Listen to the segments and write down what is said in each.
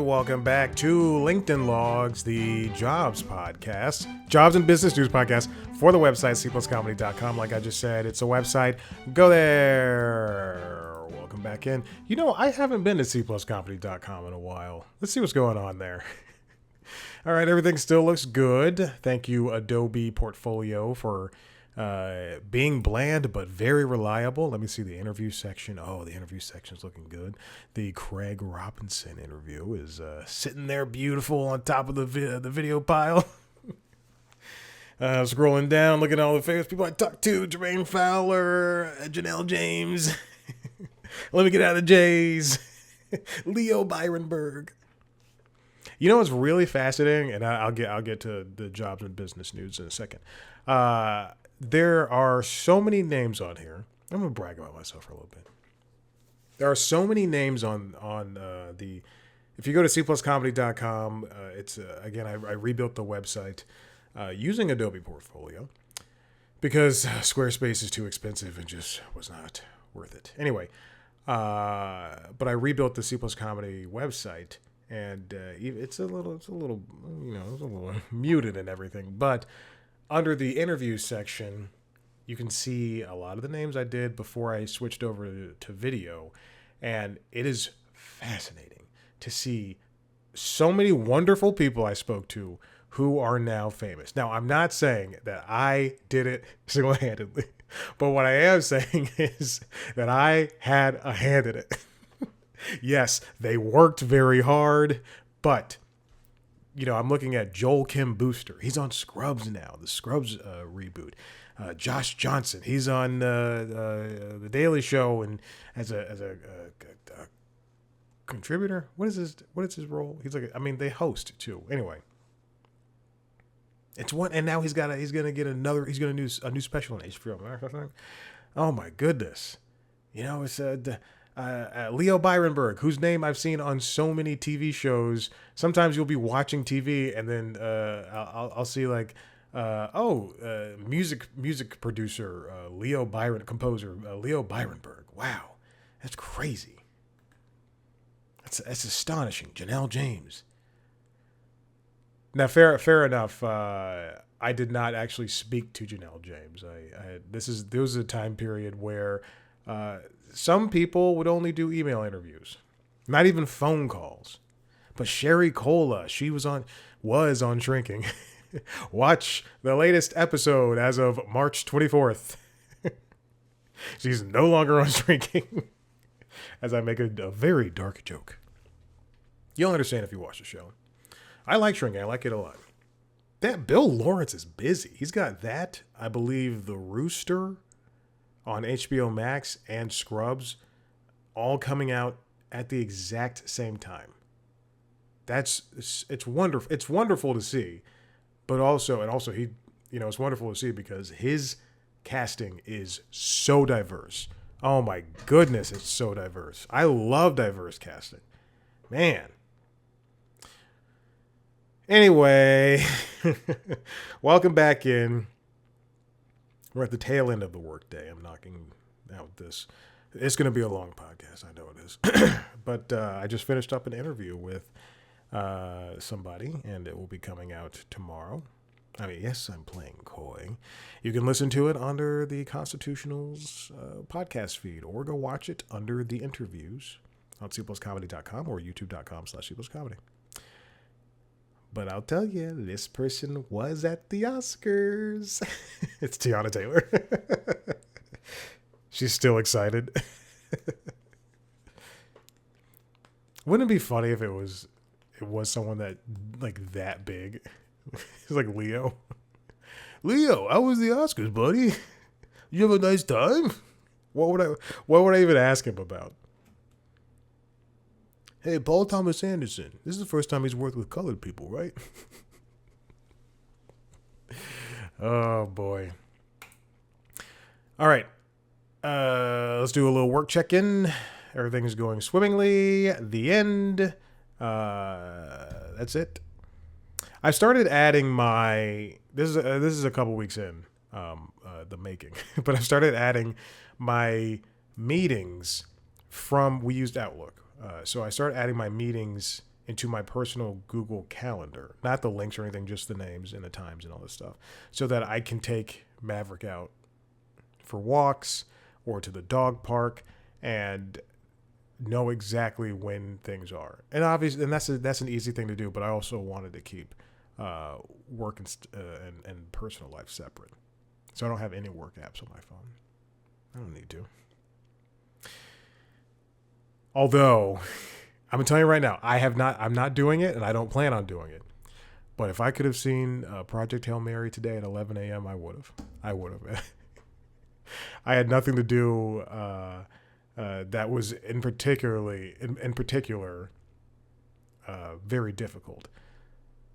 welcome back to LinkedIn Logs, the jobs podcast, jobs and business news podcast for the website cpluscomedy.com. Like I just said, it's a website. Go there. Welcome back in. You know, I haven't been to cpluscomedy.com in a while. Let's see what's going on there. All right, everything still looks good. Thank you, Adobe Portfolio, for being bland but very reliable. Let me see the interview section. Oh, the interview section is looking good. The Craig Robinson interview is sitting there beautiful on top of the video pile. Scrolling down, looking at all the famous people I talked to: Jermaine Fowler, Janelle James. Let me get out of the J's. Leo Byronberg. You know what's really fascinating, and I'll get to the jobs and business news in a second. There are so many names on here. I'm gonna brag about myself for a little bit. There are so many names on the. If you go to cpluscomedy.com, it's again I rebuilt the website using Adobe Portfolio because Squarespace is too expensive and just was not worth it. Anyway, but I rebuilt the C Plus Comedy website, and it's a little muted and everything, but under the interview section, you can see a lot of the names I did before I switched over to video. And it is fascinating to see so many wonderful people I spoke to who are now famous. Now, I'm not saying that I did it single-handedly, but what I am saying is that I had a hand in it. Yes, they worked very hard, but you know, I'm looking at Joel Kim Booster. He's on Scrubs now, the Scrubs reboot. Josh Johnson, he's on the Daily Show and as a contributor. What is his role? He's like, I mean, they host too. Anyway, it's one, and now he's gonna do a new special on HBO. Oh my goodness, you know, it's Leo Byronberg, whose name I've seen on so many TV shows. Sometimes you'll be watching TV and then I'll see like, music producer, composer, Leo Byronberg. Wow, that's crazy. That's astonishing. Janelle James. Now, fair enough. I did not actually speak to Janelle James. There was a time period where some people would only do email interviews, not even phone calls. But Sherry Cola, she was on Shrinking. Watch the latest episode as of March 24th. She's no longer on Shrinking. As I make a very dark joke. You'll understand if you watch the show. I like Shrinking. I like it a lot. That Bill Lawrence is busy. He's got that, I believe, The Rooster on HBO Max and Scrubs all coming out at the exact same time. It's wonderful. It's wonderful to see, but also he, you know, it's wonderful to see because his casting is so diverse. Oh my goodness, it's so diverse. I love diverse casting. Man. Anyway, welcome back in. We're at the tail end of the workday. I'm knocking out this. It's going to be a long podcast. I know it is. But I just finished up an interview with somebody, and it will be coming out tomorrow. I mean, yes, I'm playing coy. You can listen to it under the Constitutional's podcast feed, or go watch it under the interviews on cpluscomedy.com or youtube.com/cpluscomedy. But I'll tell you, this person was at the Oscars. It's Tiana Taylor. She's still excited. Wouldn't it be funny if it was someone that that big? It's like Leo. Leo, how was the Oscars, buddy? You have a nice time? What would I even ask him about? Hey, Paul Thomas Anderson. This is the first time he's worked with colored people, right? Oh, boy. All right. Let's do a little work check-in. Everything's going swimmingly. The end. That's it. I started adding my... This is a couple weeks in, the making. But I started adding my meetings from... We used Outlook. So I started adding my meetings into my personal Google Calendar. Not the links or anything, just the names and the times and all this stuff. So that I can take Maverick out for walks or to the dog park and know exactly when things are. And obviously, and that's an easy thing to do, but I also wanted to keep work and personal life separate. So I don't have any work apps on my phone. I don't need to. Although, I'm going to tell you right now, I'm not doing it, and I don't plan on doing it. But if I could have seen Project Hail Mary today at 11 a.m., I would have. I had nothing to do that was in particular very difficult.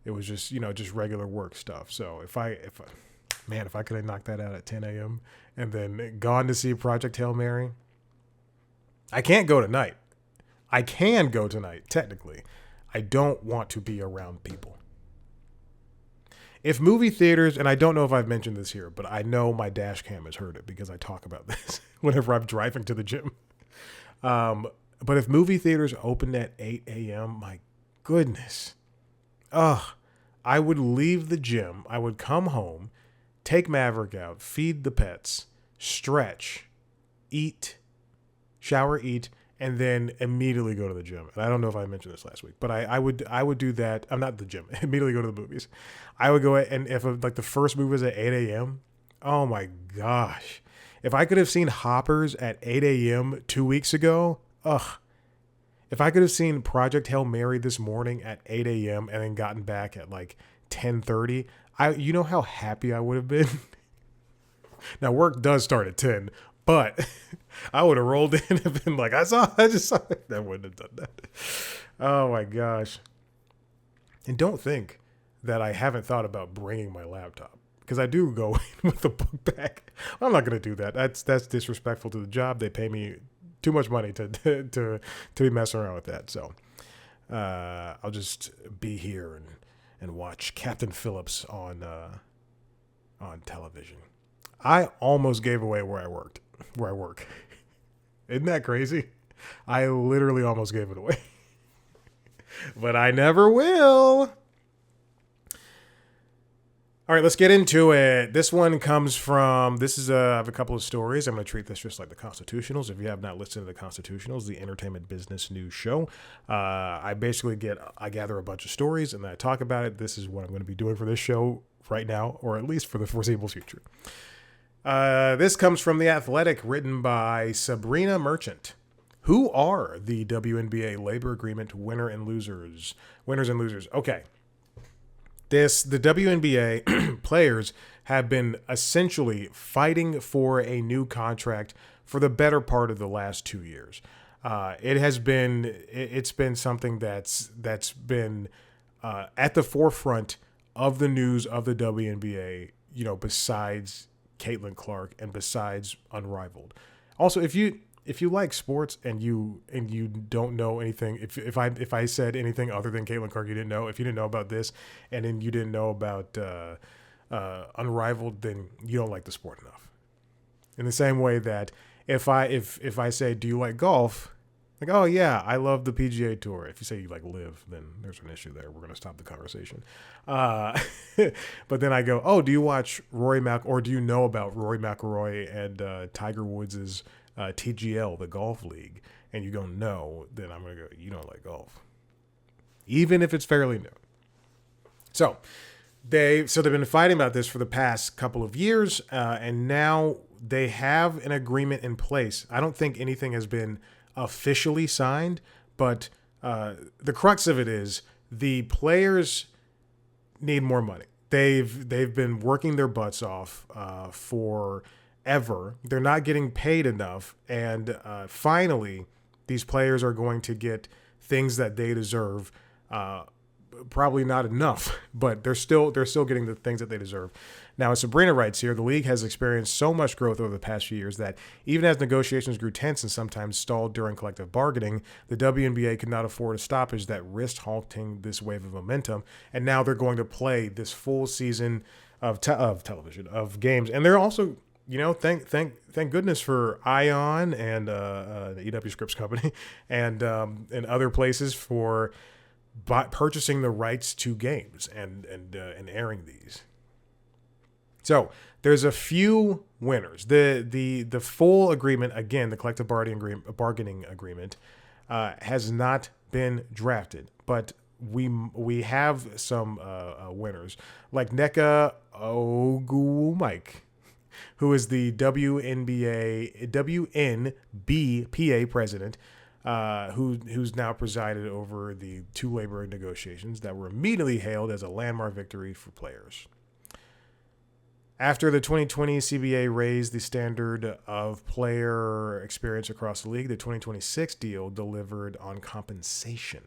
It was just, just regular work stuff. So if I could have knocked that out at 10 a.m. and then gone to see Project Hail Mary, I can't go tonight. I can go tonight, technically. I don't want to be around people. If movie theaters, and I don't know if I've mentioned this here, but I know my dash cam has heard it because I talk about this whenever I'm driving to the gym. But if movie theaters opened at 8 a.m., my goodness. I would leave the gym. I would come home, take Maverick out, feed the pets, stretch, eat, shower, eat, and then immediately go to the gym. And I don't know if I mentioned this last week, but I would do that. I'm not at the gym. Immediately go to the movies. I would go, and if the first movie was at 8 a.m., oh my gosh. If I could have seen Hoppers at 8 a.m. 2 weeks ago, if I could have seen Project Hail Mary this morning at 8 a.m. and then gotten back at 10:30, you know how happy I would have been? Now, work does start at 10, but I would have rolled in and been like, I just saw it. I wouldn't have done that. Oh my gosh. And don't think that I haven't thought about bringing my laptop, because I do go in with the book bag. I'm not going to do that. That's disrespectful to the job. They pay me too much money to be messing around with that. So I'll just be here and watch Captain Phillips on television. I almost gave away where I work. Isn't that crazy? I literally almost gave it away. But I never will. All right, let's get into it. This one comes from, I have a couple of stories. I'm going to treat this just like the Constitutionals. If you have not listened to the Constitutionals, the entertainment business news show, I gather a bunch of stories and then I talk about it. This is what I'm going to be doing for this show right now, or at least for the foreseeable future. This comes from The Athletic, written by Sabrina Merchant. Who are the WNBA labor agreement winners and losers? Okay. The WNBA players have been essentially fighting for a new contract for the better part of the last 2 years. It's been something that's been at the forefront of the news of the WNBA, besides Caitlin Clark and besides Unrivaled. Also, if you like sports and you don't know anything, if I said anything other than Caitlin Clark, you didn't know. If you didn't know about this, and then you didn't know about Unrivaled, then you don't like the sport enough. In the same way that if I say, do you like golf? Like, oh yeah, I love the PGA Tour. If you say you like live, then there's an issue there. We're going to stop the conversation. But then I go, oh, do you watch or do you know about Rory McIlroy and Tiger Woods' TGL, the golf league? And you go, no, then I'm going to go, you don't like golf. Even if it's fairly new. So they've been fighting about this for the past couple of years, and now they have an agreement in place. I don't think anything has been officially signed, but the crux of it is the players need more money. They've been working their butts off forever. They're not getting paid enough, and finally, these players are going to get things that they deserve. Probably not enough, but they're still getting the things that they deserve. Now, as Sabrina writes here, the league has experienced so much growth over the past few years that even as negotiations grew tense and sometimes stalled during collective bargaining, the WNBA could not afford a stoppage that risked halting this wave of momentum. And now they're going to play this full season of television, of games. And they're also, thank goodness for Ion and the EW Scripps Company and other places for purchasing the rights to games and airing these. So there's a few winners. The full agreement, again, the collective bargaining agreement, has not been drafted, but we have some winners like NECA Mike, who is the WNBPA president, who's now presided over the two labor negotiations that were immediately hailed as a landmark victory for players. After the 2020 CBA raised the standard of player experience across the league, the 2026 deal delivered on compensation.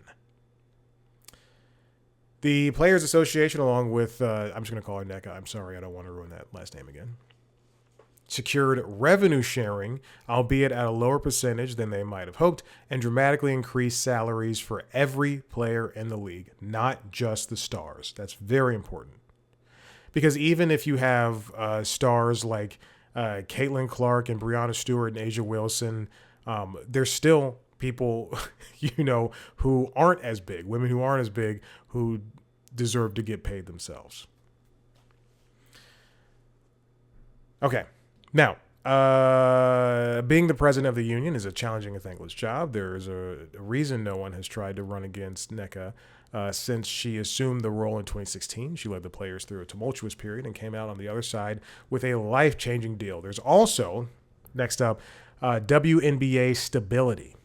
The Players Association, along with, I'm just going to call her NECA. I'm sorry, I don't want to ruin that last name again. Secured revenue sharing, albeit at a lower percentage than they might have hoped, and dramatically increased salaries for every player in the league, not just the stars. That's very important. Because even if you have stars like Caitlin Clark and Breonna Stewart and Asia Wilson, there's still people, who aren't as big, women who aren't as big, who deserve to get paid themselves. Okay. Now, being the president of the union is a challenging and thankless job. There is a reason no one has tried to run against NECA since she assumed the role in 2016. She led the players through a tumultuous period and came out on the other side with a life-changing deal. There's also, next up, WNBA stability.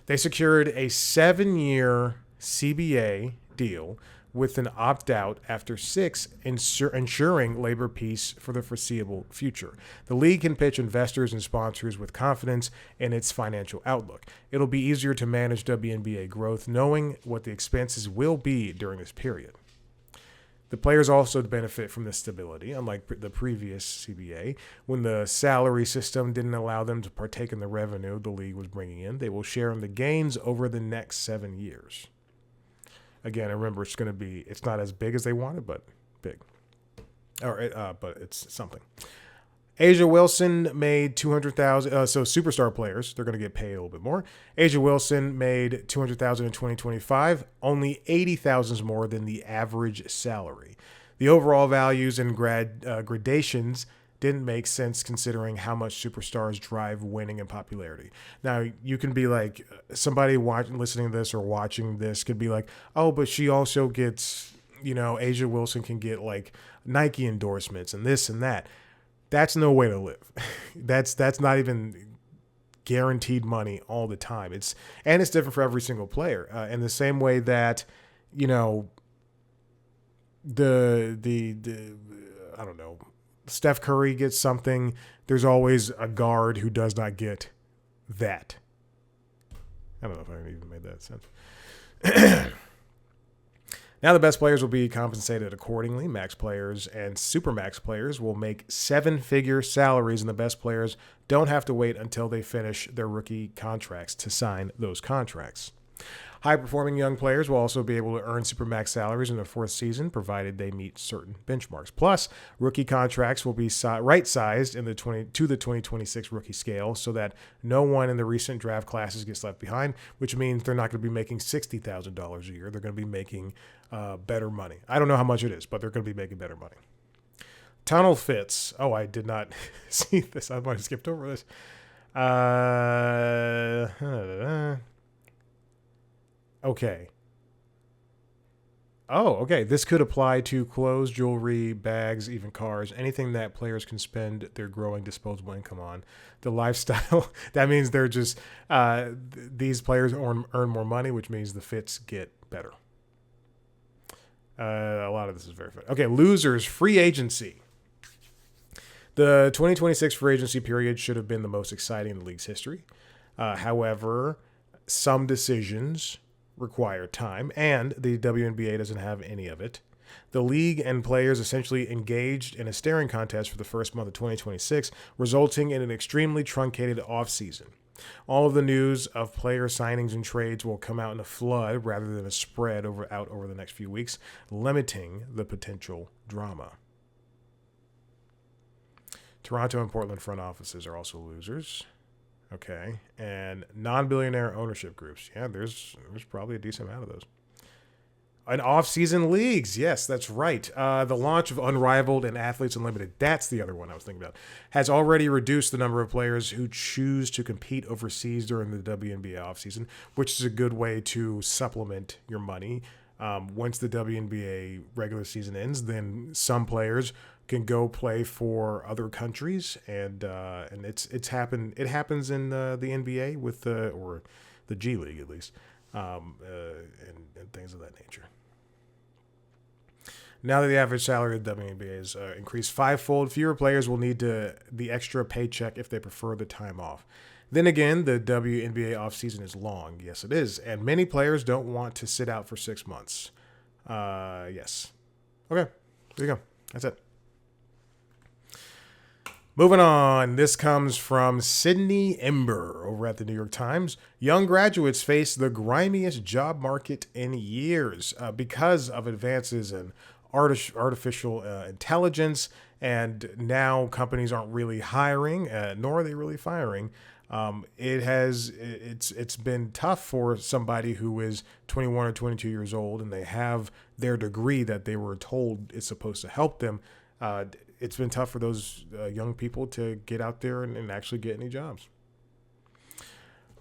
They secured a 7-year CBA deal with an opt-out after 6, ensuring labor peace for the foreseeable future. The league can pitch investors and sponsors with confidence in its financial outlook. It'll be easier to manage WNBA growth knowing what the expenses will be during this period. The players also benefit from this stability, unlike the previous CBA. When the salary system didn't allow them to partake in the revenue the league was bringing in, they will share in the gains over the next 7 years. Again, remember, it's not as big as they wanted, but big. But it's something. Asia Wilson made $200,000. So superstar players, they're going to get paid a little bit more. Asia Wilson made $200,000 in 2025, only $80,000 more than the average salary. The overall values and gradations didn't make sense considering how much superstars drive winning and popularity. Now, you can be like, somebody listening to this or watching this could be like, oh, but she also gets, Asia Wilson can get like Nike endorsements and this and that. That's no way to live. That's not even guaranteed money all the time. It's different for every single player. In the same way that, the I don't know, Steph Curry gets something, there's always a guard who does not get that. I don't know if I even made that sense. Now the best players will be compensated accordingly. Max players and supermax players will make 7-figure salaries, and the best players don't have to wait until they finish their rookie contracts to sign those contracts. High-performing young players will also be able to earn supermax salaries in their 4th season, provided they meet certain benchmarks. Plus, rookie contracts will be right-sized to the 2026 rookie scale so that no one in the recent draft classes gets left behind, which means they're not going to be making $60,000 a year. They're going to be making better money. I don't know how much it is, but they're going to be making better money. Tunnel fits. Oh, I did not see this. I might have skipped over this. Okay. Oh, okay. This could apply to clothes, jewelry, bags, even cars, anything that players can spend their growing disposable income on. The lifestyle, that means they're just, these players earn more money, which means the fits get better. A lot of this is very fun. Okay, losers, free agency. The 2026 free agency period should have been the most exciting in the league's history. However, some decisions require time, and the WNBA doesn't have any of it. The league and players essentially engaged in a staring contest for the first month of 2026, resulting in an extremely truncated offseason. All of the news of player signings and trades will come out in a flood rather than a spread out over the next few weeks, limiting the potential drama. Toronto and Portland front offices are also losers. Okay. And non-billionaire ownership groups. Yeah, there's probably a decent amount of those. And off-season leagues, yes, that's right. The launch of Unrivaled and Athletes Unlimited, that's the other one I was thinking about, has already reduced the number of players who choose to compete overseas during the WNBA offseason, which is a good way to supplement your money. Once the WNBA regular season ends, then some players can go play for other countries, and it's happened. It happens in the NBA with or the G League at least, and things of that nature. Now that the average salary of the WNBA is increased fivefold, fewer players will need the extra paycheck if they prefer the time off. Then again, the WNBA offseason is long. Yes, it is. And many players don't want to sit out for 6 months. Yes. Okay, there you go. That's it. Moving on, this comes from Sydney Ember over at the New York Times. Young graduates face the grimiest job market in years because of advances in artificial intelligence, and now companies aren't really hiring, nor are they really firing. It's been tough for somebody who is 21 or 22 years old and they have their degree that they were told is supposed to help them. It's been tough for those young people to get out there and actually get any jobs.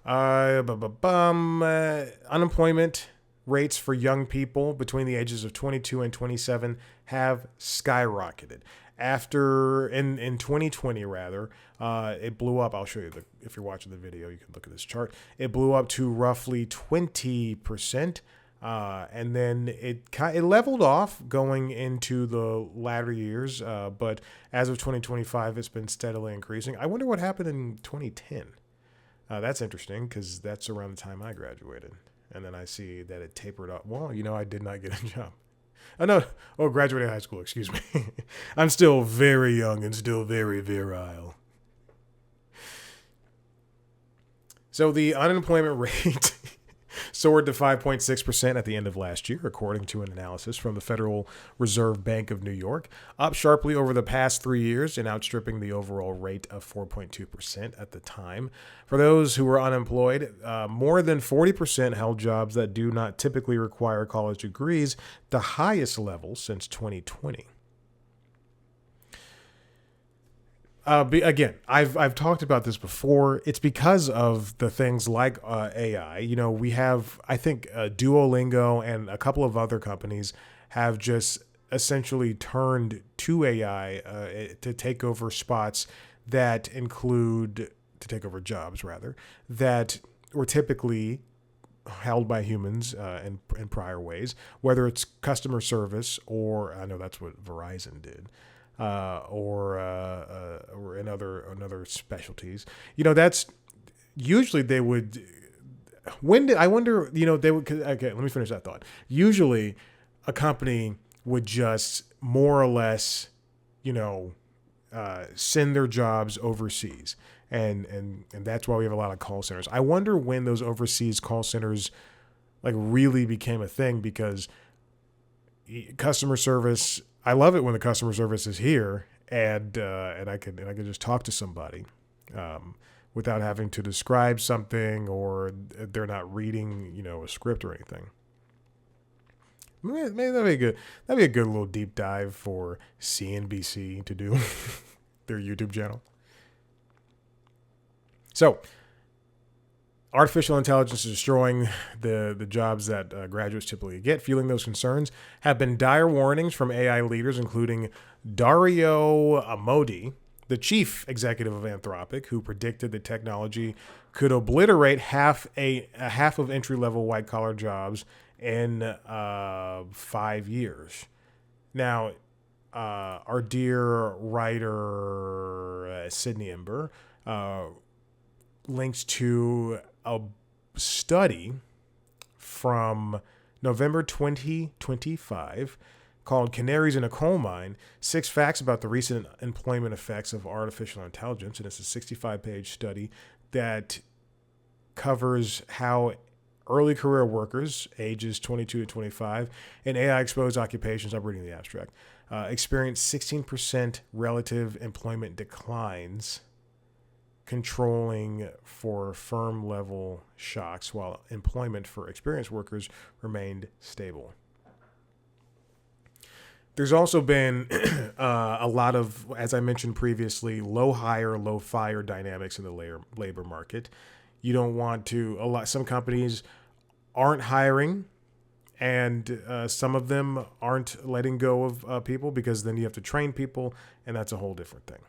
Unemployment rates for young people between the ages of 22 and 27 have skyrocketed. In 2020, rather, it blew up. I'll show you if you're watching the video, you can look at this chart. It blew up to roughly 20%. And then it leveled off going into the latter years. But as of 2025, it's been steadily increasing. I wonder what happened in 2010. That's interesting because that's around the time I graduated. And then I see that it tapered off. Well, I did not get a job. Graduated high school, excuse me. I'm still very young and still very virile. So the unemployment rate soared to 5.6% at the end of last year, according to an analysis from the Federal Reserve Bank of New York, up sharply over the past 3 years and outstripping the overall rate of 4.2% at the time. For those who were unemployed, more than 40% held jobs that do not typically require college degrees, the highest level since 2020. Again, I've talked about this before. It's because of the things like AI. We have, I think, Duolingo and a couple of other companies have just essentially turned to AI to take over spots that include, to take over jobs, rather, that were typically held by humans in prior ways, whether it's customer service or, I know that's what Verizon did. Or in other specialties. That's usually they would. I wonder, they would. Okay, let me finish that thought. Usually, a company would just more or less, send their jobs overseas, and that's why we have a lot of call centers. I wonder when those overseas call centers really became a thing, because customer service. I love it when the customer service is here and I can just talk to somebody without having to describe something, or they're not reading a script or anything. Maybe that'd be good. That'd be a good little deep dive for CNBC to do their YouTube channel. So, artificial intelligence is destroying the jobs that graduates typically get. Fueling those concerns have been dire warnings from AI leaders, including Dario Amodei, the chief executive of Anthropic, who predicted the technology could obliterate half of entry-level white-collar jobs in 5 years. Now, our dear writer Sydney Ember links to a study from November 2025 called Canaries in a Coal Mine, 6 Facts About the Recent Employment Effects of Artificial Intelligence. And it's a 65-page study that covers how early career workers, ages 22 to 25, in AI-exposed occupations, I'm reading the abstract, experience 16% relative employment declines, controlling for firm-level shocks, while employment for experienced workers remained stable. There's also been a lot of, as I mentioned previously, low hire, low fire dynamics in the labor market. You don't want to, some companies aren't hiring, and some of them aren't letting go of people because then you have to train people, and that's a whole different thing.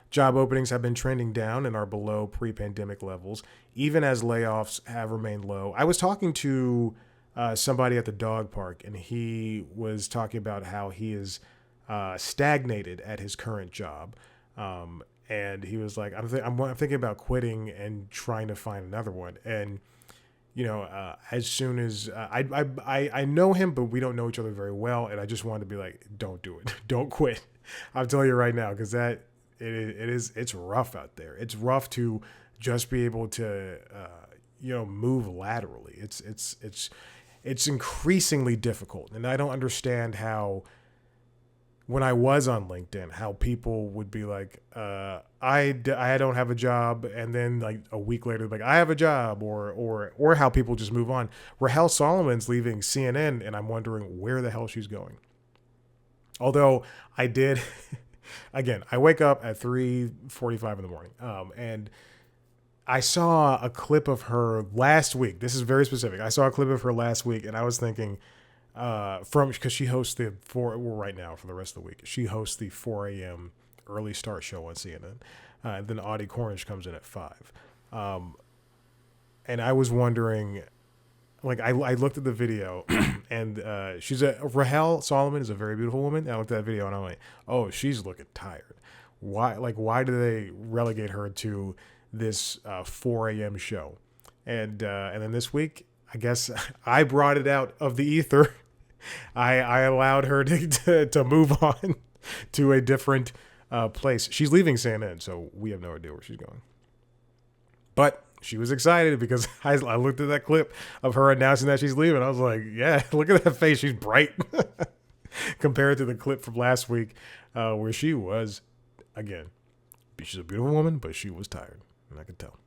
Job openings have been trending down and are below pre-pandemic levels, even as layoffs have remained low. I was talking to somebody at the dog park, and he was talking about how he is stagnated at his current job. And he was like, I'm thinking about quitting and trying to find another one. And as soon as I know him, but we don't know each other very well, and I just wanted to be like, don't do it, don't quit. I'm telling you right now, because it's rough out there. It's rough to just be able to move laterally. It's increasingly difficult, and I don't understand how, when I was on LinkedIn, how people would be like, I don't have a job, and then like a week later, like, I have a job, or how people just move on. Rahel Solomon's leaving CNN, and I'm wondering where the hell she's going. Although I did, again, I wake up at 3:45 in the morning, and I saw a clip of her last week. This is very specific. I saw a clip of her last week, and I was thinking, because she hosts right now for the rest of the week, she hosts the 4 a.m. early start show on CNN. Then Audie Cornish comes in at 5. And I was wondering, like, I looked at the video, and Rahel Solomon is a very beautiful woman. And I looked at that video, and I'm like, oh, she's looking tired. Why do they relegate her to this 4 a.m. show? And then this week, I guess I brought it out of the ether. I allowed her to move on to a different place. She's leaving CNN, so we have no idea where she's going. But she was excited because I looked at that clip of her announcing that she's leaving. I was like, yeah, look at that face. She's bright compared to the clip from last week where she was, again, she's a beautiful woman, but she was tired, and I could tell.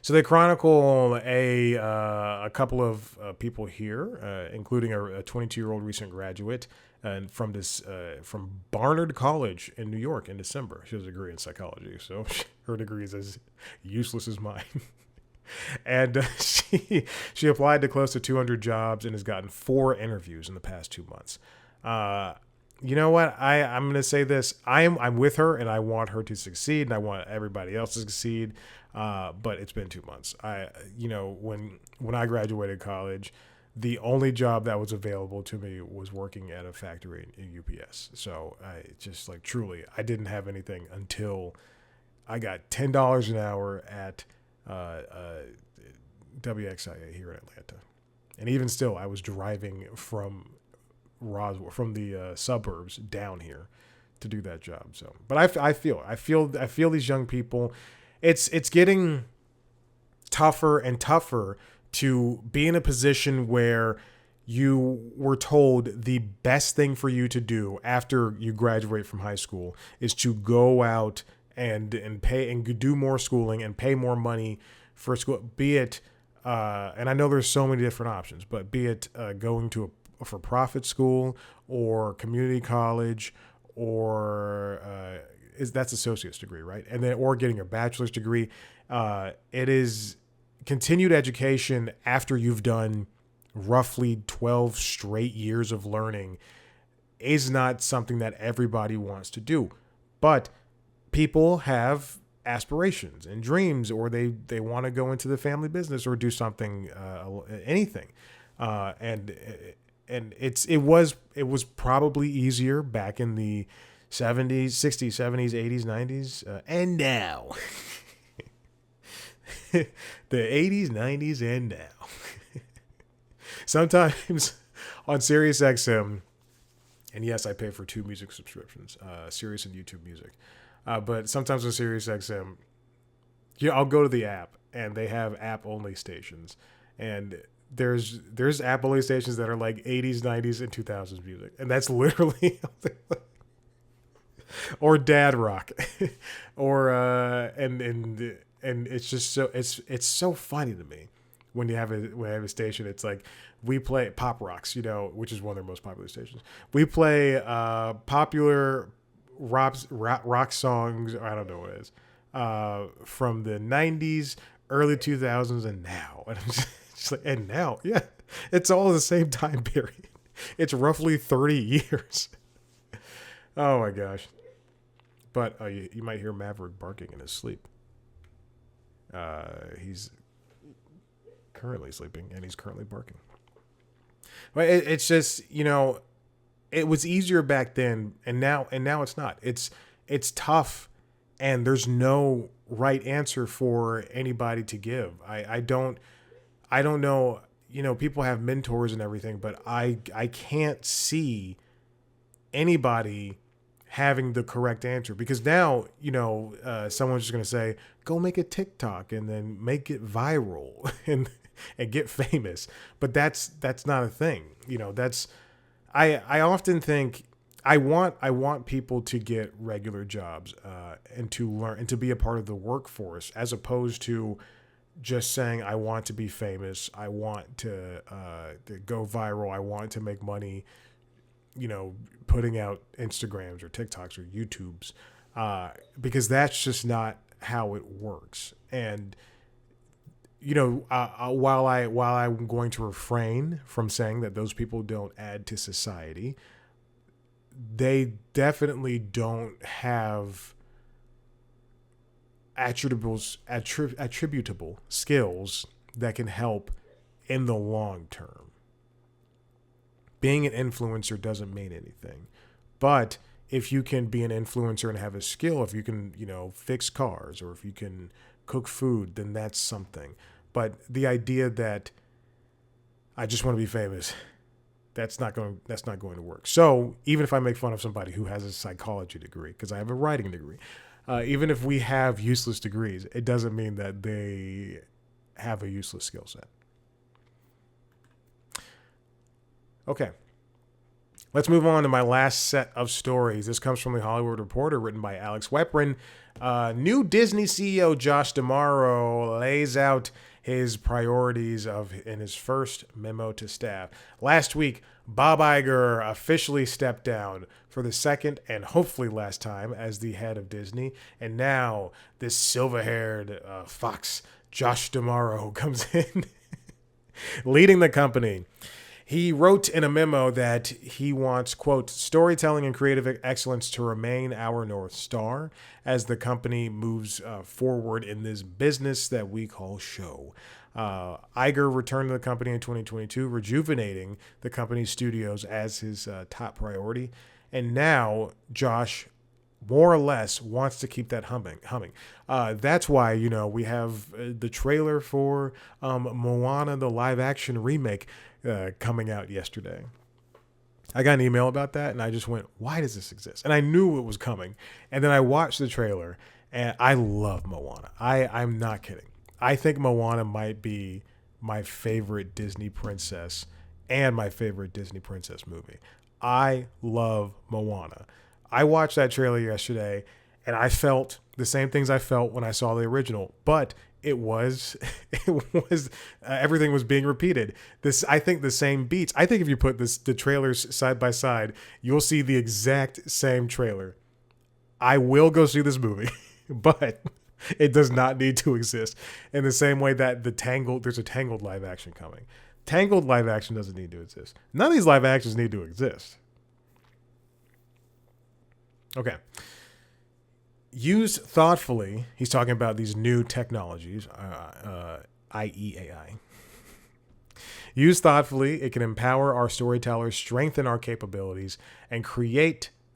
So they chronicle a couple of people here, including a 22-year-old recent graduate from Barnard College in New York in December. She has a degree in psychology, so her degree is as useless as mine. And she applied to close to 200 jobs and has gotten 4 interviews in the past 2 months. You know what? I'm going to say this. I'm with her, and I want her to succeed, and I want everybody else to succeed. But it's been 2 months. When I graduated college, the only job that was available to me was working at a factory in UPS. So I just, like, truly, I didn't have anything until I got $10 an hour at WXIA here in Atlanta. And even still, I was driving from Roswell, from the suburbs down here to do that job. So, but I feel these young people. It's getting tougher and tougher to be in a position where you were told the best thing for you to do after you graduate from high school is to go out and pay and do more schooling and pay more money for school, be it and I know there's so many different options, but be it going to a for-profit school or community college, or that's associate's degree, right? And then, or getting a bachelor's degree. It is continued education after you've done roughly 12 straight years of learning is not something that everybody wants to do. But people have aspirations and dreams, or they want to go into the family business or do something, anything. And it was probably easier back in the 70s, 60s, 70s, 80s, 90s, and now. The 80s, 90s, and now. Sometimes on SiriusXM, and yes, I pay for 2 music subscriptions, Sirius and YouTube Music. But sometimes on SiriusXM, I'll go to the app, and they have app-only stations. And there's app-only stations that are like 80s, 90s, and 2000s music. And that's literally... or dad rock. Or and it's just so... It's so funny to me when you have a station. It's like we play Pop Rocks, which is one of their most popular stations. We play popular rock songs. I don't know what it is from the 90s, early 2000s, and now. And I'm just like, and now, yeah, it's all the same time period. It's roughly 30 years. Oh my gosh. But you might hear Maverick barking in his sleep. He's currently sleeping and he's currently barking. But it's just, it was easier back then, and now it's not. It's tough, and there's no right answer for anybody to give. I don't know. People have mentors and everything, but I can't see anybody having the correct answer, because now, someone's just going to say, go make a TikTok and then make it viral and get famous. But that's not a thing. I often think I want people to get regular jobs and to learn and to be a part of the workforce, as opposed to just saying, I want to be famous. I want to go viral. I want to make money, putting out Instagrams or TikToks or YouTubes, because that's just not how it works. And, while I'm going to refrain from saying that those people don't add to society, they definitely don't have attributable skills that can help in the long term. Being an influencer doesn't mean anything. But if you can be an influencer and have a skill, if you can, fix cars, or if you can cook food, then that's something. But the idea that I just want to be famous, that's not going to work. So even if I make fun of somebody who has a psychology degree, because I have a writing degree, even if we have useless degrees, it doesn't mean that they have a useless skill set. Okay. Let's move on to my last set of stories. This comes from The Hollywood Reporter, written by Alex Weprin. New Disney CEO Josh D'Amaro lays out his priorities in his first memo to staff. Last week, Bob Iger officially stepped down for the second and hopefully last time as the head of Disney. And now this silver-haired fox, Josh D'Amaro, comes in leading the company. He wrote in a memo that he wants, quote, storytelling and creative excellence to remain our North Star as the company moves forward in this business that we call show. Iger returned to the company in 2022, rejuvenating the company's studios as his top priority. And now Josh more or less wants to keep that humming. That's why, we have the trailer for Moana, the live action remake, coming out yesterday. I got an email about that and I just went, why does this exist? And I knew it was coming. And then I watched the trailer and I love Moana. I'm not kidding. I think Moana might be my favorite Disney princess and my favorite Disney princess movie. I love Moana. I watched that trailer yesterday and I felt the same things I felt when I saw the original, but it was everything was being repeated. I think the same beats. I think if you put the trailers side by side, you'll see the exact same trailer. I will go see this movie, but it does not need to exist. In the same way that there's a Tangled live action coming. Tangled live action doesn't need to exist. None of these live actions need to exist. Okay. Used thoughtfully, he's talking about these new technologies, i.e. AI. Used thoughtfully, it can empower our storytellers, strengthen our capabilities, and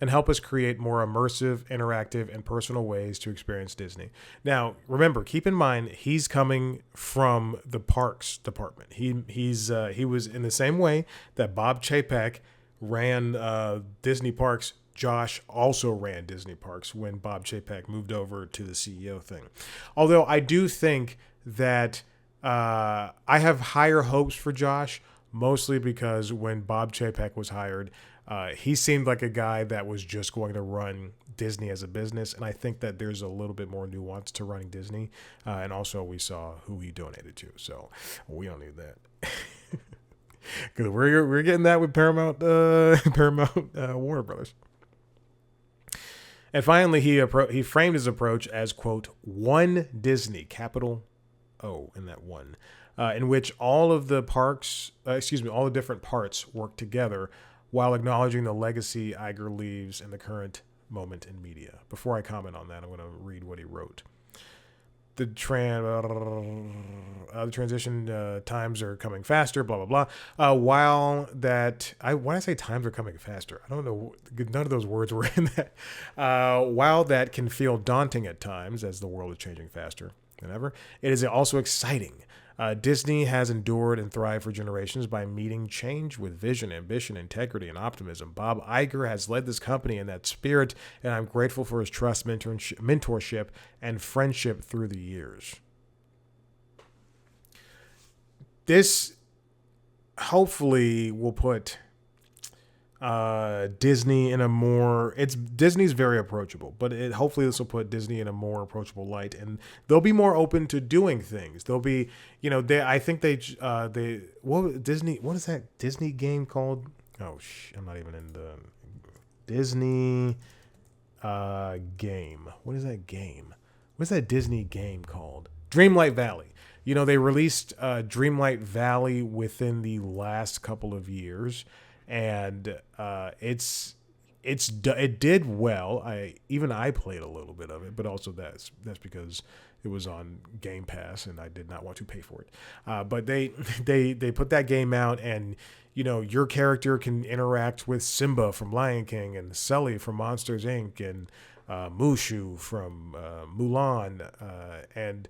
help us create more immersive, interactive, and personal ways to experience Disney. Now, remember, keep in mind, he's coming from the parks department. He was in the same way that Bob Chapek ran Disney parks. Josh also ran Disney parks when Bob Chapek moved over to the CEO thing. Although I do think that I have higher hopes for Josh, mostly because when Bob Chapek was hired, He seemed like a guy that was just going to run Disney as a business, and I think that there's a little bit more nuance to running Disney. And also, we saw who he donated to, so we don't need that. Because we're getting that with Paramount Warner Brothers. And finally, he framed his approach as, quote, one Disney, capital O in that one, in which all of the all the different parts work together while acknowledging the legacy Iger leaves in the current moment in media. Before I comment on that, I'm going to read what he wrote. The transition times are coming faster, blah, blah, blah. When I say times are coming faster, I don't know. None of those words were in that. While that can feel daunting at times as the world is changing faster than ever, it is also exciting. Disney has endured and thrived for generations by meeting change with vision, ambition, integrity, and optimism. Bob Iger has led this company in that spirit, and I'm grateful for his trust, mentorship, and friendship through the years. This hopefully will put Disney in a more, Disney's very approachable, but hopefully this will put Disney in a more approachable light, and they'll be more open to doing things. They'll be, what is that Disney game called? I'm not even in the Disney game. What is that game? What's that Disney game called? Dreamlight Valley. They released Dreamlight Valley within the last couple of years. And it did well. I played a little bit of it, but also that's because it was on Game Pass and I did not want to pay for it. But they put that game out, and your character can interact with Simba from Lion King and Sully from Monsters Inc. and Mushu from Mulan, and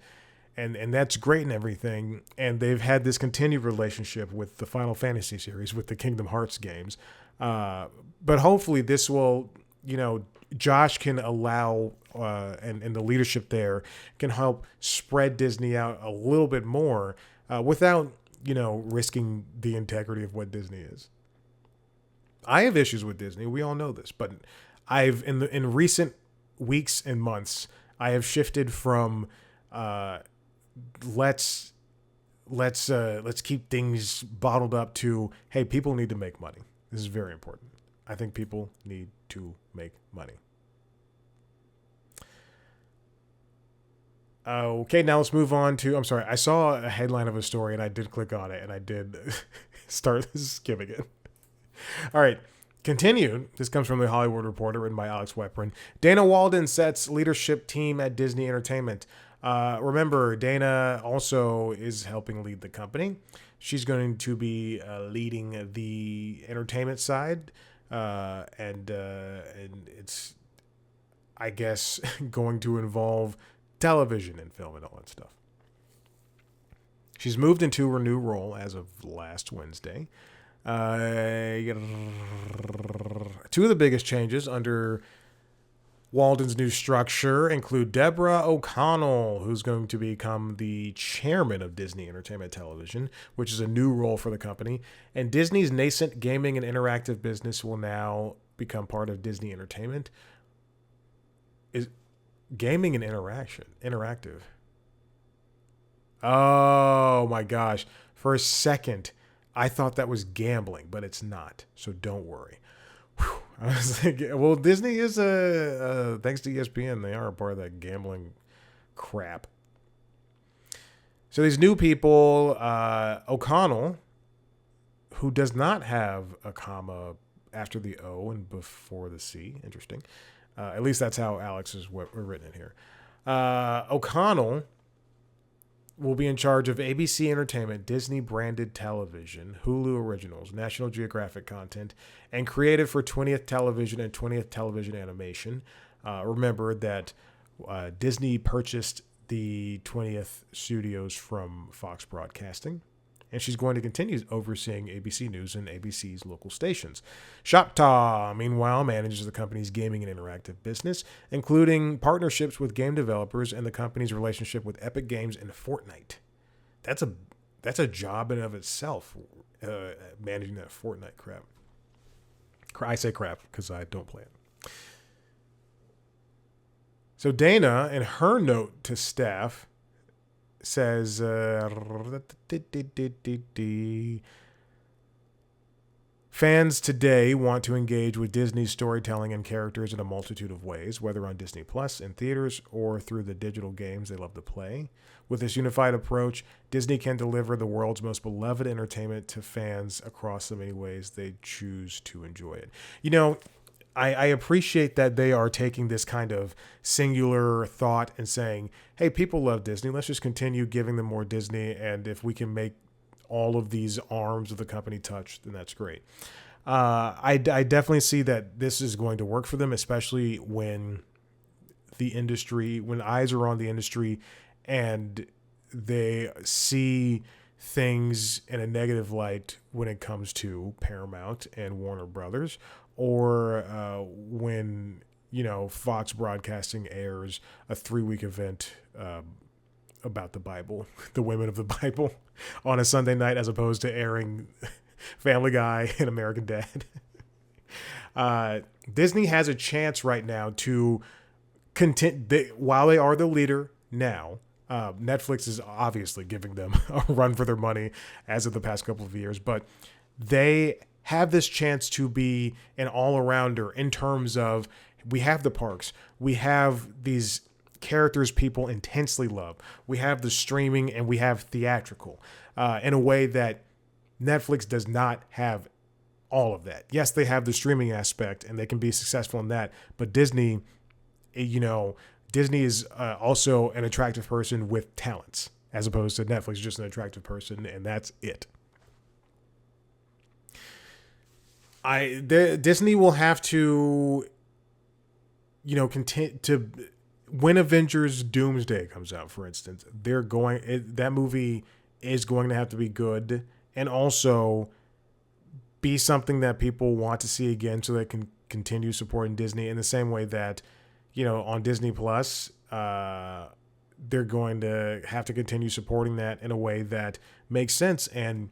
that's great and everything. And they've had this continued relationship with the Final Fantasy series, with the Kingdom Hearts games. But hopefully this will, Josh can allow, and the leadership there can help spread Disney out a little bit more without, risking the integrity of what Disney is. I have issues with Disney. We all know this, but in recent weeks and months, I have shifted from, let's keep things bottled up to, hey, people need to make money. This is very important. I think people need to make money. Okay, now let's move on to, I'm sorry, I saw a headline of a story and I did click on it and I did start skimming it. All right. Continued. This comes from the Hollywood Reporter, written by Alex Weprin. Dana Walden sets leadership team at Disney Entertainment. Remember, Dana also is helping lead the company. She's going to be leading the entertainment side, and it's, I guess, going to involve television and film and all that stuff. She's moved into her new role as of last Wednesday. Two of the biggest changes under Walden's new structure include Deborah O'Connell, who's going to become the chairman of Disney Entertainment Television, which is a new role for the company. And Disney's nascent gaming and interactive business will now become part of Disney Entertainment. Is gaming and interactive? Oh my gosh. For a second, I thought that was gambling, but it's not. So don't worry. Whew. I was like, well, Disney is thanks to ESPN, they are a part of that gambling crap. So these new people, O'Connell, who does not have a comma after the O and before the C. Interesting. At least that's how Alex has written it here. O'Connell will be in charge of ABC Entertainment, Disney-branded television, Hulu Originals, National Geographic content, and creative for 20th Television and 20th Television Animation. Remember that Disney purchased the 20th studios from Fox Broadcasting, and she's going to continue overseeing ABC News and ABC's local stations. Choctaw, meanwhile, manages the company's gaming and interactive business, including partnerships with game developers and the company's relationship with Epic Games and Fortnite. That's a job in and of itself, managing that Fortnite crap. I say crap because I don't play it. So Dana, in her note to staff, says, fans today want to engage with Disney's storytelling and characters in a multitude of ways, whether on Disney Plus, in theaters, or through the digital games they love to play. With this unified approach, Disney can deliver the world's most beloved entertainment to fans across the many ways they choose to enjoy it. You know, I appreciate that they are taking this kind of singular thought and saying, hey, people love Disney. Let's just continue giving them more Disney. And if we can make all of these arms of the company touch, then that's great. I definitely see that this is going to work for them, especially when eyes are on the industry and they see things in a negative light when it comes to Paramount and Warner Brothers, or when Fox Broadcasting airs a 3-week event about the Bible, the women of the Bible, on a Sunday night, as opposed to airing Family Guy and American Dad. Disney has a chance right now to while they are the leader now. Netflix is obviously giving them a run for their money as of the past couple of years, but they have this chance to be an all-arounder in terms of, we have the parks, we have these characters people intensely love, we have the streaming, and we have theatrical, in a way that Netflix does not have all of that. Yes, they have the streaming aspect and they can be successful in that, but Disney is also an attractive person with talents, as opposed to Netflix just an attractive person and that's it. Disney will have to, continue to, when Avengers Doomsday comes out, for instance, that movie is going to have to be good and also be something that people want to see again, so they can continue supporting Disney in the same way that, on Disney Plus, they're going to have to continue supporting that in a way that makes sense. And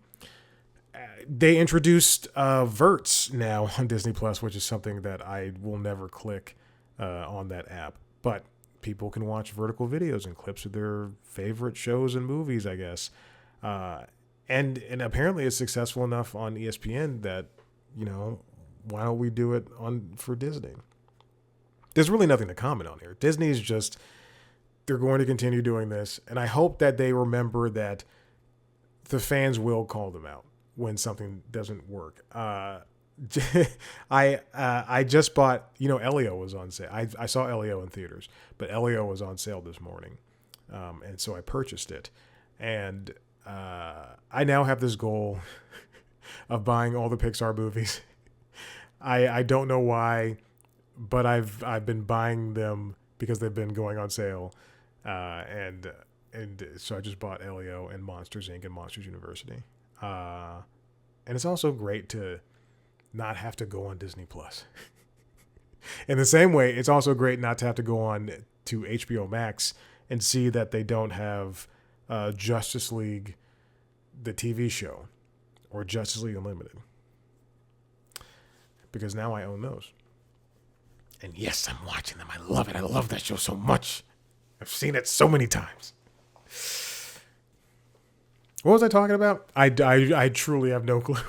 they introduced Verts now on Disney Plus, which is something that I will never click on that app. But people can watch vertical videos and clips of their favorite shows and movies, I guess. And apparently it's successful enough on ESPN that, why don't we do it for Disney? There's really nothing to comment on here. Disney's just, they're going to continue doing this. And I hope that they remember that the fans will call them out when something doesn't work. I just bought, Elio was on sale. I saw Elio in theaters, but Elio was on sale this morning. And so I purchased it. And I now have this goal of buying all the Pixar movies. I don't know why, but I've been buying them because they've been going on sale. And so I just bought Elio and Monsters, Inc. and Monsters University. And it's also great to not have to go on Disney Plus. In the same way, it's also great not to have to go on to HBO Max and see that they don't have Justice League, the TV show, or Justice League Unlimited. Because now I own those. And yes, I'm watching them. I love it. I love that show so much. I've seen it so many times. What was I talking about? I truly have no clue.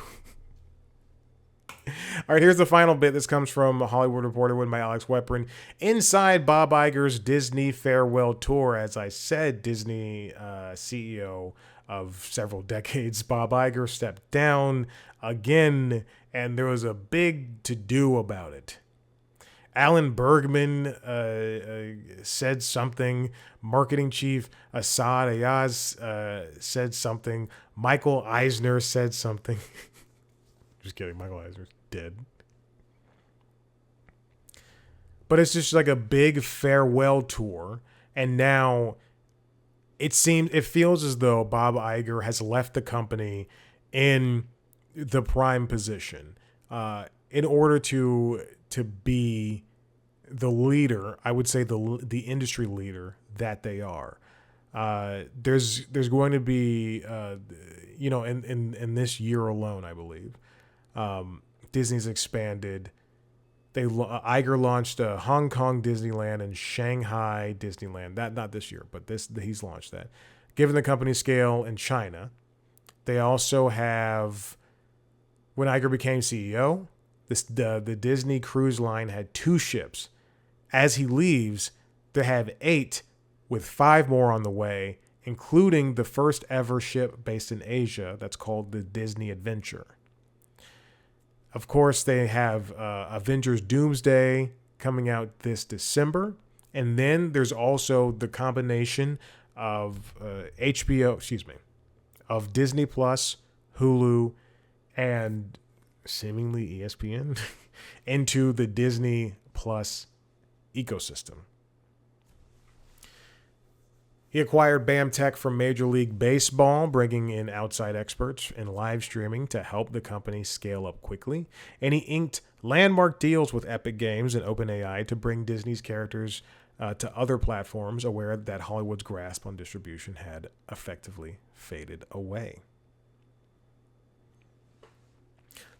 All right, here's the final bit. This comes from Hollywood Reporter with my Alex Weprin. Inside Bob Iger's Disney farewell tour. As I said, Disney CEO of several decades, Bob Iger, stepped down again, and there was a big to-do about it. Alan Bergman said something. Marketing chief Asad Ayaz said something. Michael Eisner said something. Just kidding. Michael Eisner's dead. But it's just like a big farewell tour. And now it feels as though Bob Iger has left the company in the prime position in order to be the leader, I would say the industry leader that they are. There's going to be, in this year alone, I believe, Disney's expanded. Iger launched a Hong Kong Disneyland and Shanghai Disneyland. That not this year, but he's launched that. Given the company's scale in China, they also have, when Iger became CEO, the Disney Cruise Line had 2 ships. As he leaves, they have 8, with 5 more on the way, including the first ever ship based in Asia that's called the Disney Adventure. Of course, they have Avengers Doomsday coming out this December. And then there's also the combination of of Disney Plus, Hulu, and seemingly ESPN into the Disney Plus ecosystem. He acquired BAM Tech from Major League Baseball, bringing in outside experts in live streaming to help the company scale up quickly. And he inked landmark deals with Epic Games and OpenAI to bring Disney's characters to other platforms, aware that Hollywood's grasp on distribution had effectively faded away.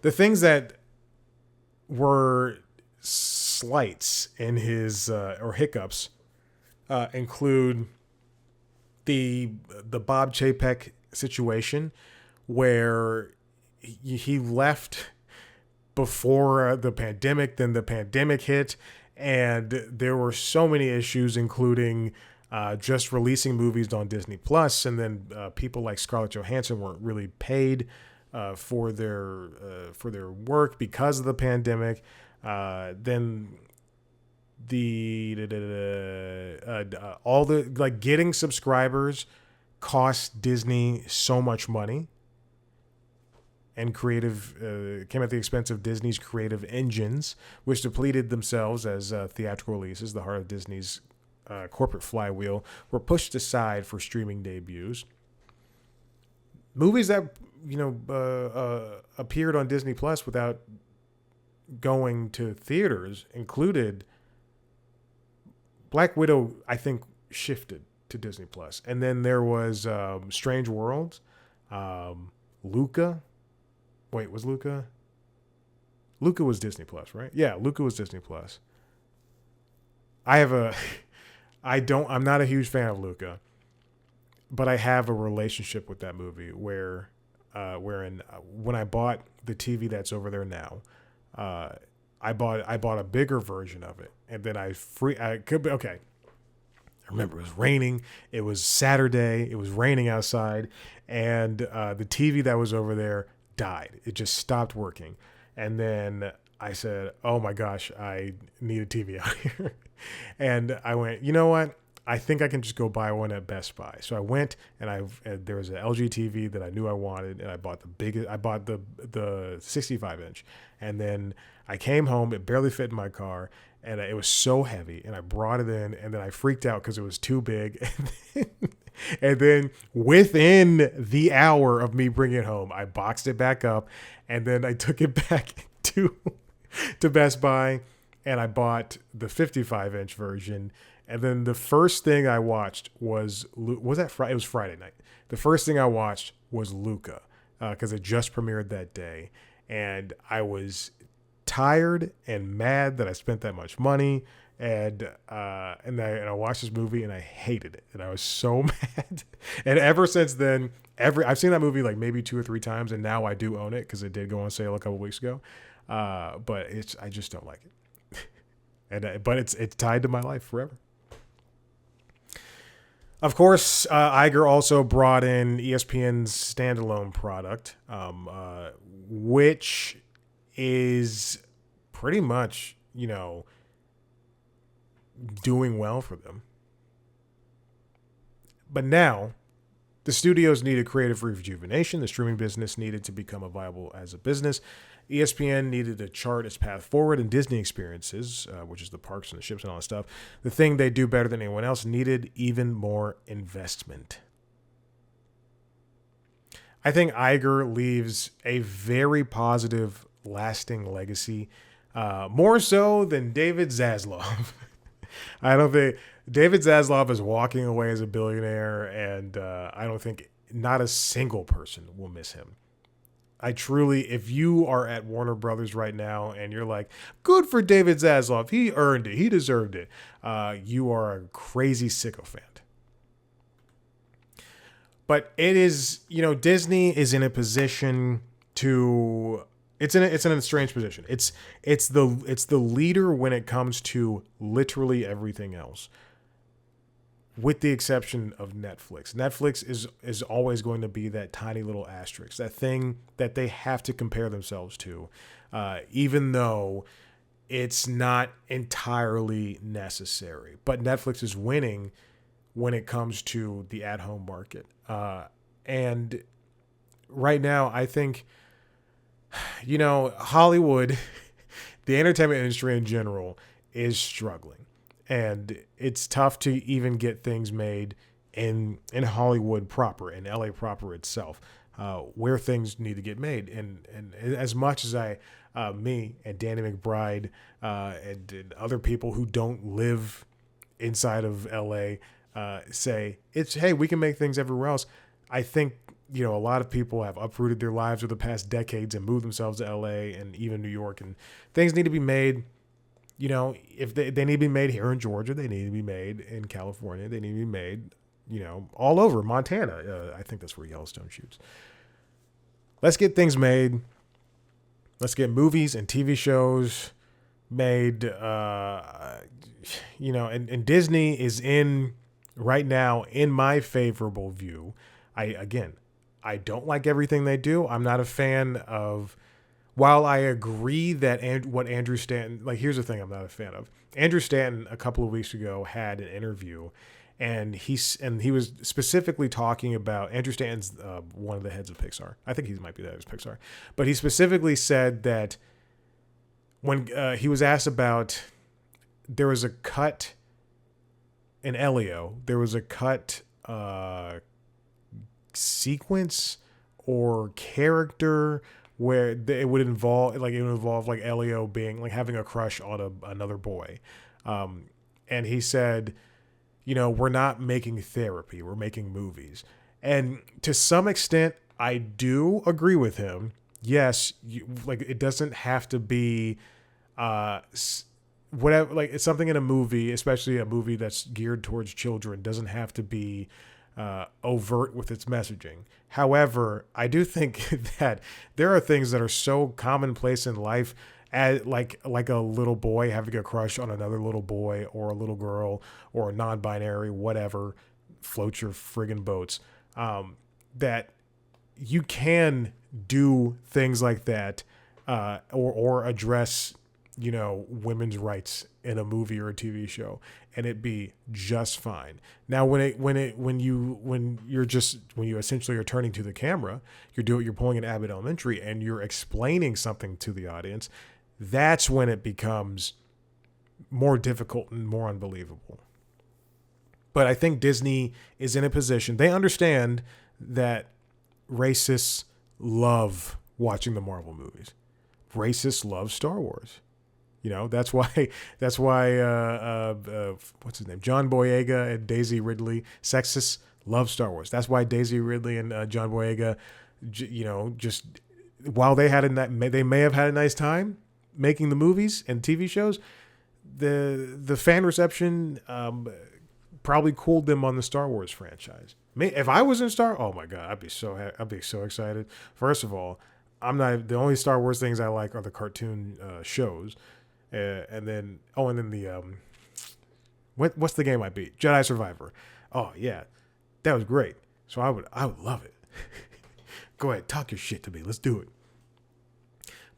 The things that were slights in his or hiccups include the Bob Chapek situation, where he left before the pandemic. Then the pandemic hit, and there were so many issues, including just releasing movies on Disney Plus, and then people like Scarlett Johansson weren't really paid for their work because of the pandemic. Then all the getting subscribers cost Disney so much money, and creative came at the expense of Disney's creative engines, which depleted themselves as theatrical releases, the heart of Disney's corporate flywheel, were pushed aside for streaming debuts. Movies that appeared on Disney Plus without going to theaters included Black Widow, I think, shifted to Disney Plus. And then there was Strange Worlds, Luca. Wait, was Luca? Luca was Disney Plus, right? Yeah, Luca was Disney Plus. I'm not a huge fan of Luca, but I have a relationship with that movie wherein when I bought the TV that's over there now, I bought a bigger version of it, and then I remember it was raining. It was Saturday. It was raining outside, and the TV that was over there died. It just stopped working, and then I said, "Oh my gosh, I need a TV out here," and I went, "You know what? I think I can just go buy one at Best Buy." So I went, and there was an LG TV that I knew I wanted, and I bought the 65 inch, and then I came home. It barely fit in my car, and it was so heavy. And I brought it in, and then I freaked out because it was too big. And then within the hour of me bringing it home, I boxed it back up, and then I took it back to Best Buy, and I bought the 55 inch version. And then the first thing I watched was that Friday? It was Friday night. The first thing I watched was Luca, because it just premiered that day, and I was tired and mad that I spent that much money, and I watched this movie and I hated it, and I was so mad. And ever since then, I've seen that movie like maybe 2 or 3 times, and now I do own it because it did go on sale a couple weeks ago. But I just don't like it, but it's tied to my life forever. Of course, Iger also brought in ESPN's standalone product, which is pretty much, doing well for them. But now, the studios needed creative rejuvenation. The streaming business needed to become viable as a business. ESPN needed to chart its path forward, and Disney Experiences, which is the parks and the ships and all that stuff, the thing they do better than anyone else, needed even more investment. I think Iger leaves a very positive, lasting legacy, more so than David Zaslav. I don't think David Zaslav is walking away as a billionaire, and I don't think not a single person will miss him. I truly, if you are at Warner Brothers right now and you're like, good for David Zaslav, he earned it, he deserved it, you are a crazy sycophant. But it is, Disney is in a position to, it's in a strange position. It's the leader when it comes to literally everything else, with the exception of Netflix. Netflix is always going to be that tiny little asterisk, that thing that they have to compare themselves to, even though it's not entirely necessary. But Netflix is winning when it comes to the at-home market. And right now, I think, Hollywood, the entertainment industry in general, is struggling. And it's tough to even get things made in Hollywood proper, in LA proper itself, where things need to get made. And as much as me and Danny McBride, and other people who don't live inside of LA, say hey, we can make things everywhere else. I think, a lot of people have uprooted their lives over the past decades and moved themselves to LA and even New York, and things need to be made. If they need to be made here in Georgia, they need to be made in California, they need to be made, all over Montana. I think that's where Yellowstone shoots. Let's get things made. Let's get movies and TV shows made. And Disney is in right now, in my favorable view. I don't like everything they do. I'm not a fan of, while I agree that what Andrew Stanton, here's the thing I'm not a fan of. Andrew Stanton a couple of weeks ago had an interview, and he was specifically talking about, Andrew Stanton's one of the heads of Pixar. I think he might be the head of Pixar. But he specifically said that when he was asked about, there was a cut in Elio, there was a cut sequence or character where it would involve Elio being having a crush on another boy, and he said, we're not making therapy, we're making movies. And to some extent, I do agree with him. Yes, it doesn't have to be whatever. It's something in a movie, especially a movie that's geared towards children, doesn't have to be overt with its messaging. However, I do think that there are things that are so commonplace in life, as like a little boy having a crush on another little boy, or a little girl, or a non-binary, whatever, float your friggin' boats, that you can do things like that, or address, women's rights in a movie or a TV show, and it be just fine. Now, when you essentially are turning to the camera, you're pulling an Abbott Elementary and you're explaining something to the audience, that's when it becomes more difficult and more unbelievable. But I think Disney is in a position, they understand that racists love watching the Marvel movies. Racists love Star Wars. That's why what's his name? John Boyega and Daisy Ridley, sexists, love Star Wars. That's why Daisy Ridley and John Boyega, just while they may have had a nice time making the movies and TV shows, the fan reception probably cooled them on the Star Wars franchise. If I was in oh my God, I'd be so excited. First of all, the only Star Wars things I like are the cartoon shows. And then the what's the game I beat? Jedi Survivor. Oh yeah, that was great. So I would love it. Go ahead, talk your shit to me. Let's do it.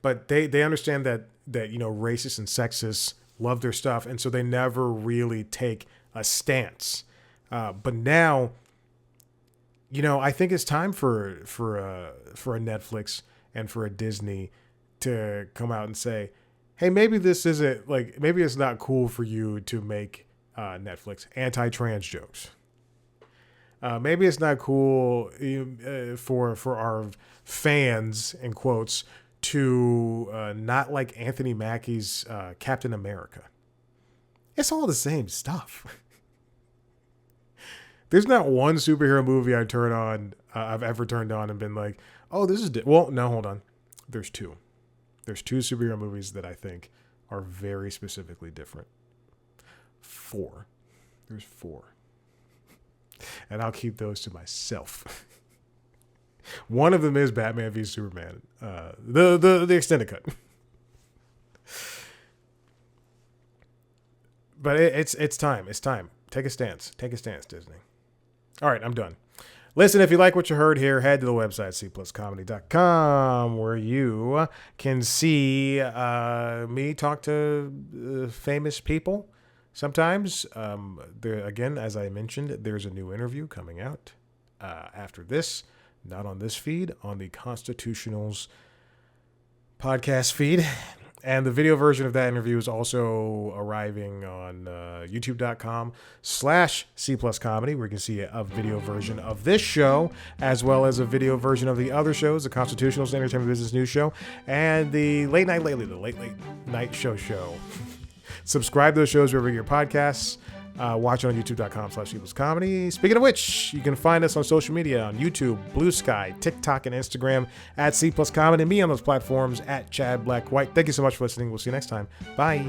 But they understand that racists and sexists love their stuff, and so they never really take a stance. But now, I think it's time for a Netflix and for a Disney to come out and say, hey, maybe this isn't maybe it's not cool for you to make Netflix anti-trans jokes. Maybe it's not cool for our fans, in quotes, to not like Anthony Mackie's Captain America. It's all the same stuff. There's not one superhero movie I've ever turned on and been like, oh, this is well, no, hold on. There's two. There's two superhero movies that I think are very specifically different. Four. There's four. And I'll keep those to myself. One of them is Batman v Superman, the extended cut. But it's time. It's time. Take a stance. Take a stance, Disney. All right, I'm done. Listen, if you like what you heard here, head to the website, cpluscomedy.com, where you can see me talk to famous people sometimes. Again, as I mentioned, there's a new interview coming out after this. Not on this feed, on the Constitutionals podcast feed. And the video version of that interview is also arriving on youtube.com/C+comedy, where you can see a video version of this show, as well as a video version of the other shows, the Constitutionals Entertainment Business News Show, and the Late Night Show. Subscribe to those shows wherever you get your podcasts. Watch it on youtube.com/C+comedy. Speaking of which, you can find us on social media on YouTube, Blue Sky, TikTok, and Instagram at C+comedy, and me on those platforms at Chad Black White. Thank you so much for listening. We'll see you next time. Bye.